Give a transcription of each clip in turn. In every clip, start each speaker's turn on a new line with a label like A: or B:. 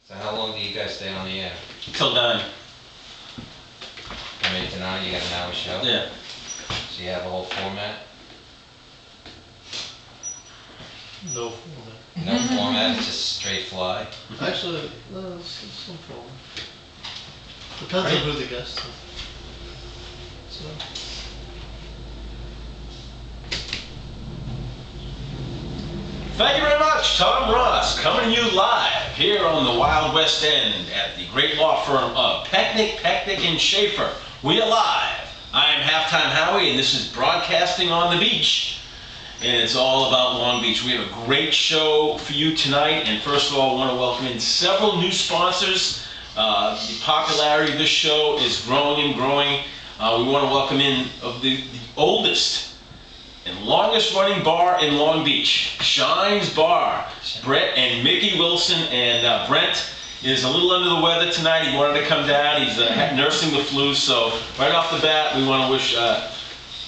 A: So how long do you guys stay on the air?
B: Till 9.
A: I mean, tonight you got an hour show?
B: Yeah.
A: So you have a whole format?
C: No format.
A: No format, it's just straight fly?
C: Actually, no, it's some format. Depends on who the guest is. So.
B: Thank you very much, Tom Ross, coming to you live here on the Wild West End at the great law firm of Pecknick and Schaefer. We are live. I am Halftime Howie, and this is Broadcasting on the Beach. And it's all about Long Beach. We have a great show for you tonight. And first of all, I want to welcome in several new sponsors. The popularity of this show is growing and growing. We want to welcome in the oldest and longest running bar in Long Beach, Shine's Bar. Brett and Mickey Wilson, and Brent is a little under the weather tonight. He wanted to come down. He's nursing the flu, so right off the bat, we want to wish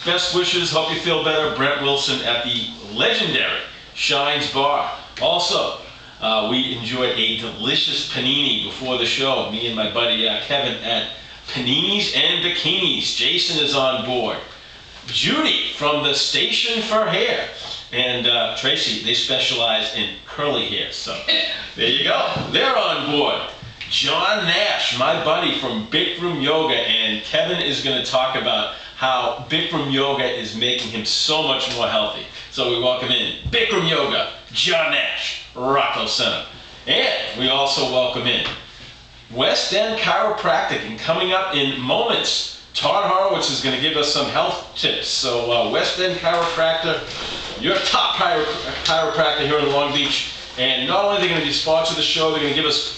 B: best wishes. Hope you feel better. Brent Wilson at the legendary Shine's Bar. Also, we enjoyed a delicious panini before the show. Me and my buddy Kevin at Paninis and Bikinis. Jason is on board. Judy from the Station for Hair, and Tracy, they specialize in curly hair, so there you go, they're on board. John Nash, my buddy from Bikram Yoga, and Kevin is going to talk about how Bikram Yoga is making him so much more healthy. So we welcome in Bikram Yoga, John Nash, Rocco Center. And we also welcome in West End Chiropractic, and coming up in moments, Todd Horowitz is going to give us some health tips. So West End Chiropractor, your top chiropractor here in Long Beach. And not only are they going to be sponsor the show, they're going to give us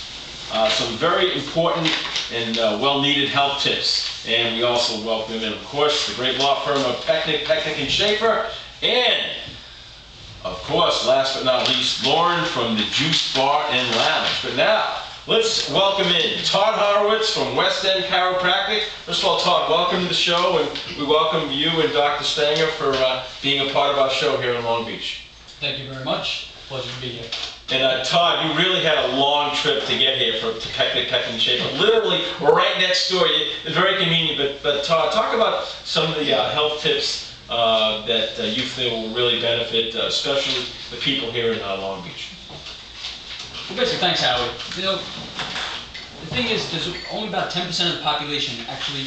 B: some very important and well-needed health tips. And we also welcome in, of course, the great law firm of Pecknick and Schaefer. And, of course, last but not least, Lauren from the Juice Bar and Lounge. But now, let's welcome in Todd Horowitz from West End Chiropractic. First of all, Todd, welcome to the show, and we welcome you and Dr. Stanger for being a part of our show here in Long Beach.
D: Thank you very much. Pleasure to be here.
B: And Todd, you really had a long trip to get here to Pecknick and Schaefer. Literally right next door. It's very convenient. But Todd, talk about some of the health tips that you feel will really benefit, especially the people here in Long Beach.
D: Well, basically, thanks, Howie. You know, the thing is, there's only about 10% of the population actually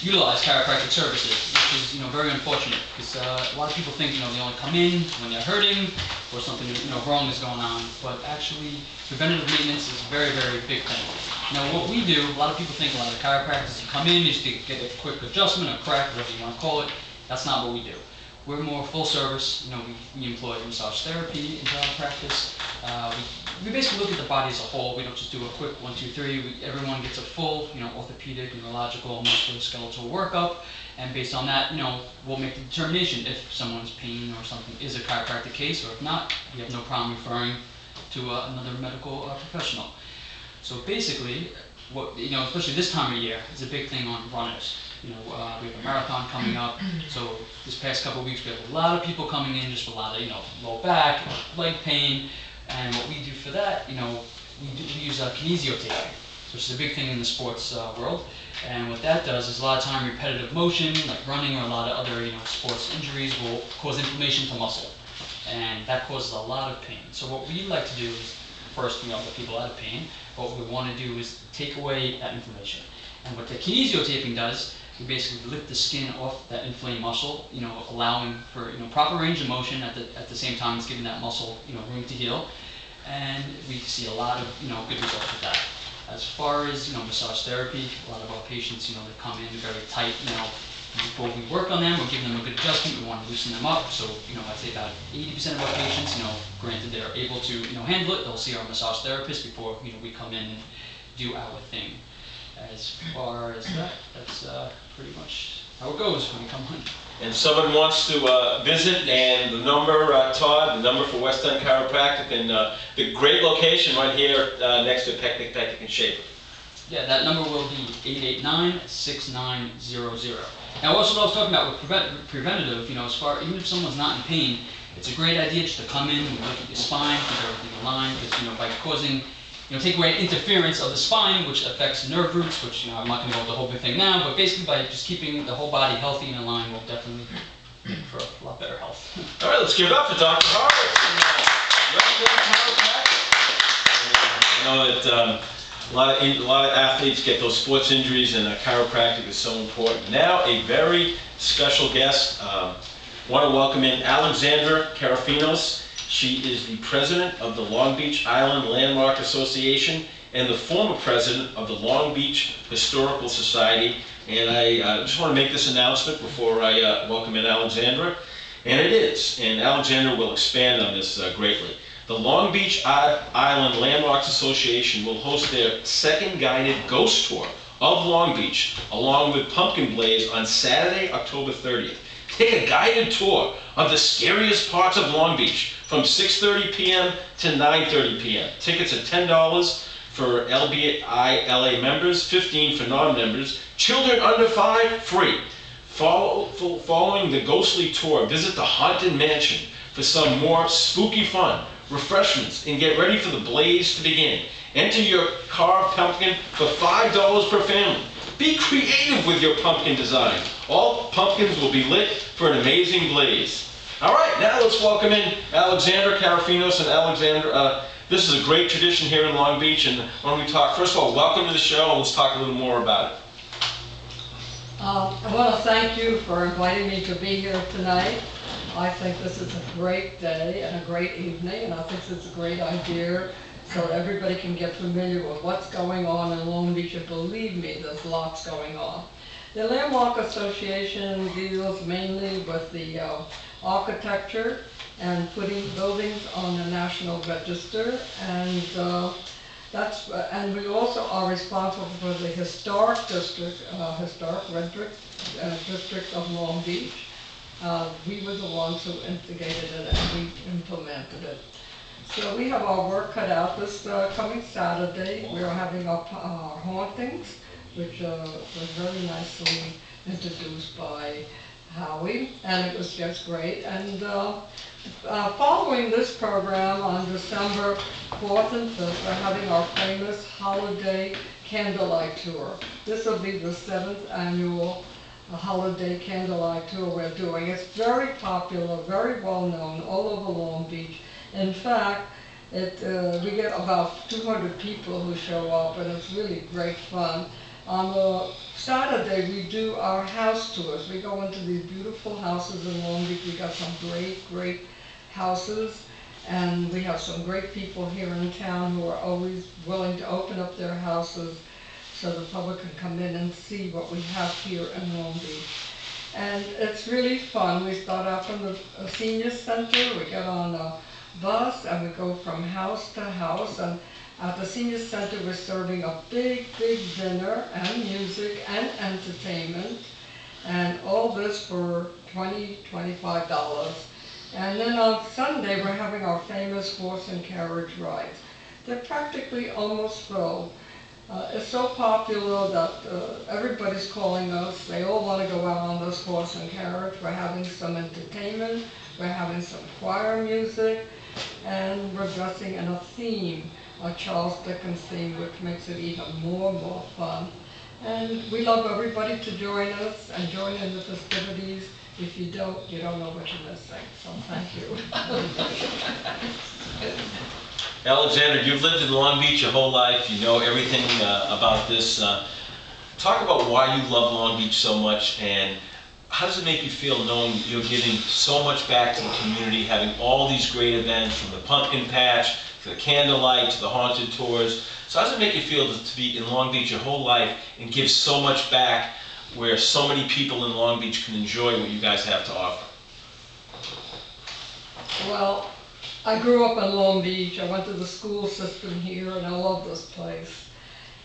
D: utilize chiropractic services, which is, very unfortunate, because a lot of people think, they only come in when they're hurting or something, wrong is going on. But actually, preventative maintenance is a very, very big thing. Now, what we do, a lot of people think a lot of chiropractors come in just to get a quick adjustment, a crack, whatever you want to call it. That's not what we do. We're more full service. We employ massage therapy in chiropractic. We basically look at the body as a whole. We don't just do a quick 1, 2, 3. Everyone gets a full, orthopedic, neurological, musculoskeletal workup, and based on that, we'll make the determination if someone's pain or something is a chiropractic case, or if not, we have no problem referring to another medical professional. So basically, what especially this time of year, is a big thing on runners. We have a marathon coming up, so this past couple of weeks we have a lot of people coming in just with a lot of low back, leg pain, and what we do for that, we use kinesiotaping, which is a big thing in the sports world. And what that does is a lot of time repetitive motion, like running or a lot of other sports injuries, will cause inflammation to muscle, and that causes a lot of pain. So what we like to do is first, get people out of pain. What we want to do is take away that inflammation. And what the kinesiotaping does, we basically lift the skin off that inflamed muscle, allowing for proper range of motion at the same time as giving that muscle room to heal, and we see a lot of good results with that. As far as massage therapy, a lot of our patients they come in very tight. Before we work on them, we're giving them a good adjustment. We want to loosen them up. So I'd say about 80% of our patients, granted they're able to handle it, they'll see our massage therapist before we come in and do our thing. As far as that, that's pretty much how it goes when you come on.
B: And someone wants to visit, and the number, Todd, the number for West End Chiropractic, and the great location right here next to Pecknick and Schaefer.
D: Yeah, that number will be 889-6900. Now, also what I was talking about with preventative, even if someone's not in pain, it's a great idea just to come in, we look at your spine, keep everything aligned, because by causing take away interference of the spine, which affects nerve roots, which, I'm not going to go over the whole big thing now, but basically by just keeping the whole body healthy and in line will definitely make for a lot better health.
B: All right, let's give it up for Dr. Howie. I know that a lot of athletes get those sports injuries, and chiropractic is so important. Now, a very special guest. Want to welcome in Alexandra Karafinos. She is the president of the Long Beach Island Landmark Association and the former president of the Long Beach Historical Society. And I just want to make this announcement before I welcome in Alexandra. And it is, and Alexandra will expand on this greatly. The Long Beach Island Landmarks Association will host their second guided ghost tour of Long Beach, along with Pumpkin Blaze, on Saturday, October 30th. Take a guided tour of the scariest parts of Long Beach from 6:30 p.m. to 9:30 p.m. Tickets are $10 for LBILA members, $15 for non-members. Children under 5, free. Following the ghostly tour, visit the Haunted Mansion for some more spooky fun, refreshments, and get ready for the blaze to begin. Enter your carved pumpkin for $5 per family. Be creative with your pumpkin design. All pumpkins will be lit for an amazing blaze. All right, now let's welcome in Alexandra Karafinos. And Alexandra, this is a great tradition here in Long Beach. And when we talk, first of all, welcome to the show, and let's talk a little more about it.
E: I want to thank you for inviting me to be here tonight. I think this is a great day and a great evening, and I think it's a great idea so everybody can get familiar with what's going on in Long Beach. And believe me, there's lots going on. The Landmark Association deals mainly with the architecture and putting buildings on the National Register, and and we also are responsible for the historic district, district of Long Beach. We were the ones who instigated it and we implemented it. So we have our work cut out. This coming Saturday, we are having our hauntings, which was very nicely introduced by Howie, and it was just great. And following this program on December 4th and 5th, we're having our famous holiday candlelight tour. This will be the 7th annual holiday candlelight tour we're doing. It's very popular, very well known all over Long Beach. In fact, we get about 200 people who show up, and it's really great fun. On the Saturday, we do our house tours. We go into these beautiful houses in Long Beach. We got some great houses, and we have some great people here in town who are always willing to open up their houses so the public can come in and see what we have here in Long Beach. And it's really fun. We start out from the senior center. We get on a bus and we go from house to house, and at the senior center we're serving a big dinner and music and entertainment, and all this for $25. And then on Sunday we're having our famous horse and carriage rides. They're practically almost full. It's so popular that everybody's calling us. They all want to go out on this horse and carriage. We're having some entertainment, we're having some choir music, and we're dressing in a theme, a Charles Dickens theme, which makes it even more fun. And we love everybody to join us and join in the festivities. If you don't, you don't know what you're missing. So thank you.
B: Alexandra, you've lived in Long Beach your whole life. You know everything about this. Talk about why you love Long Beach so much, and how does it make you feel knowing you're giving so much back to the community, having all these great events, from the pumpkin patch to the candlelight to the haunted tours. So how does it make you feel to be in Long Beach your whole life and give so much back, where so many people in Long Beach can enjoy what you guys have to offer?
E: Well, I grew up in Long Beach. I went to the school system here, and I love this place.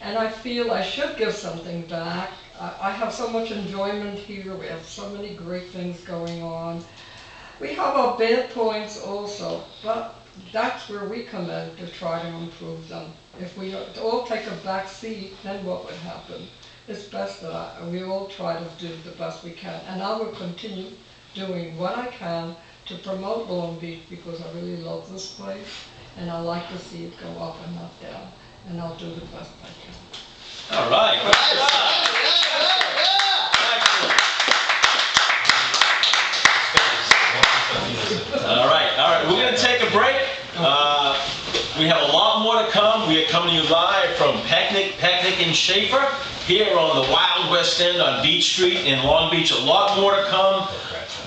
E: And I feel I should give something back. I have so much enjoyment here. We have so many great things going on. We have our bad points also, but that's where we come in to try to improve them. If we all take a back seat, then what would happen? It's best that we all try to do the best we can. And I will continue doing what I can to promote Long Beach, because I really love this place and I like to see it go up and not down. and I'll do the best I can.
B: All right.
C: Nice. Yeah,
B: Excellent. All right. We're going to take a break. We have a lot more to come. We are coming to you live from Picnic and Schaefer here on the Wild West End on Beach Street in Long Beach. A lot more to come.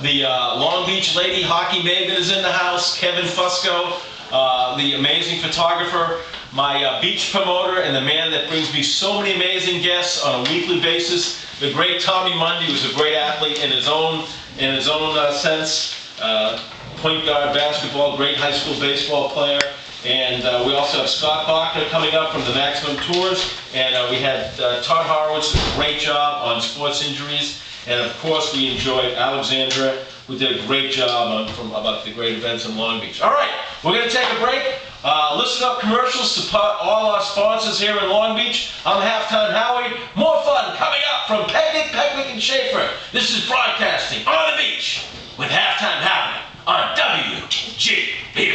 B: The Long Beach Lady Hockey Maven is in the house. Kevin Fusco, the amazing photographer, my beach promoter, and the man that brings me so many amazing guests on a weekly basis. The great Tommy Mundy, who's a great athlete in his own sense. Point guard basketball, great high school baseball player. And we also have Scott Bachner coming up from the Maximum Tours. And we had Todd Horowitz did a great job on sports injuries. And of course, we enjoyed Alexandra, who did a great job about the great events in Long Beach. All right, we're going to take a break. Listen up commercials, support all our sponsors here in Long Beach. I'm Halftime Howie. More fun coming up from Picnic and Schaefer. This is broadcasting on the beach with Halftime Howie on WGB.